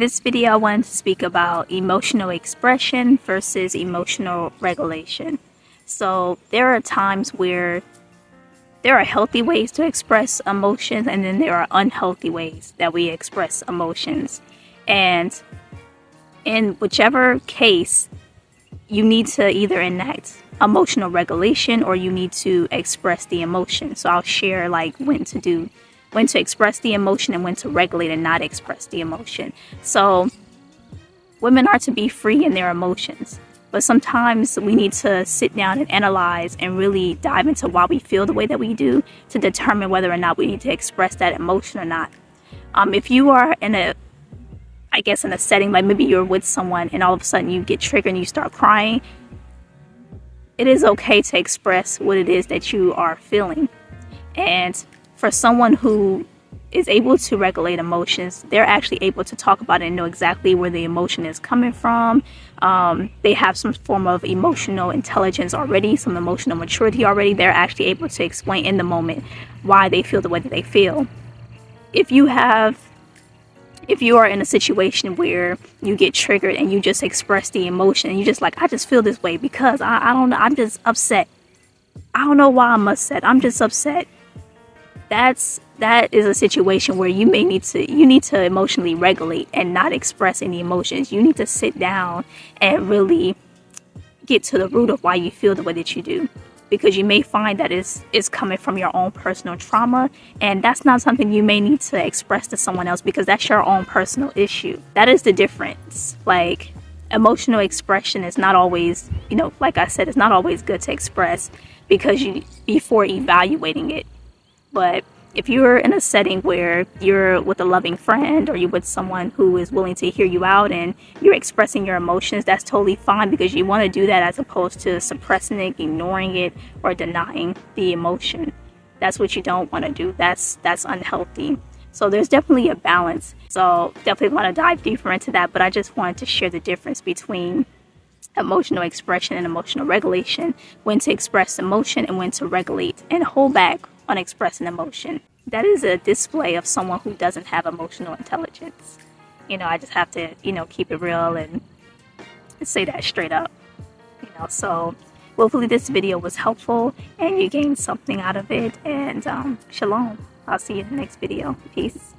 this video, I wanted to speak about emotional expression versus emotional regulation. So there are times where there are healthy ways to express emotions, and then there are unhealthy ways that we express emotions. And in whichever case, you need to either enact emotional regulation or you need to express the emotion. So I'll share like when to express the emotion and when to regulate and not express the emotion. So women are to be free in their emotions, but sometimes we need to sit down and analyze and really dive into why we feel the way that we do to determine whether or not we need to express that emotion or not. If you are in a setting, like maybe you're with someone and all of a sudden you get triggered and you start crying, it is okay to express what it is that you are feeling. And for someone who is able to regulate emotions, they're actually able to talk about it and know exactly where the emotion is coming from. They have some form of emotional intelligence already, some emotional maturity already. They're actually able to explain in the moment why they feel the way that they feel. If you are in a situation where you get triggered and you just express the emotion and you just like, I just feel this way because I don't know, I'm just upset. I don't know why I'm upset. I'm just upset. That is a situation where you need to emotionally regulate and not express any emotions. You need to sit down and really get to the root of why you feel the way that you do, because you may find that it's coming from your own personal trauma, and that's not something you may need to express to someone else because that's your own personal issue. That is the difference. Like, emotional expression is not always, like I said, it's not always good to express before evaluating it. But if you're in a setting where you're with a loving friend or you're with someone who is willing to hear you out and you're expressing your emotions, that's totally fine, because you want to do that as opposed to suppressing it, ignoring it, or denying the emotion. That's what you don't want to do. That's unhealthy. So there's definitely a balance. So definitely want to dive deeper into that, but I just wanted to share the difference between emotional expression and emotional regulation, when to express emotion and when to regulate and hold back on expressing emotion. That is a display of someone who doesn't have emotional intelligence. I just have to, keep it real and say that straight up. So hopefully this video was helpful and you gained something out of it. And shalom. I'll see you in the next video. Peace.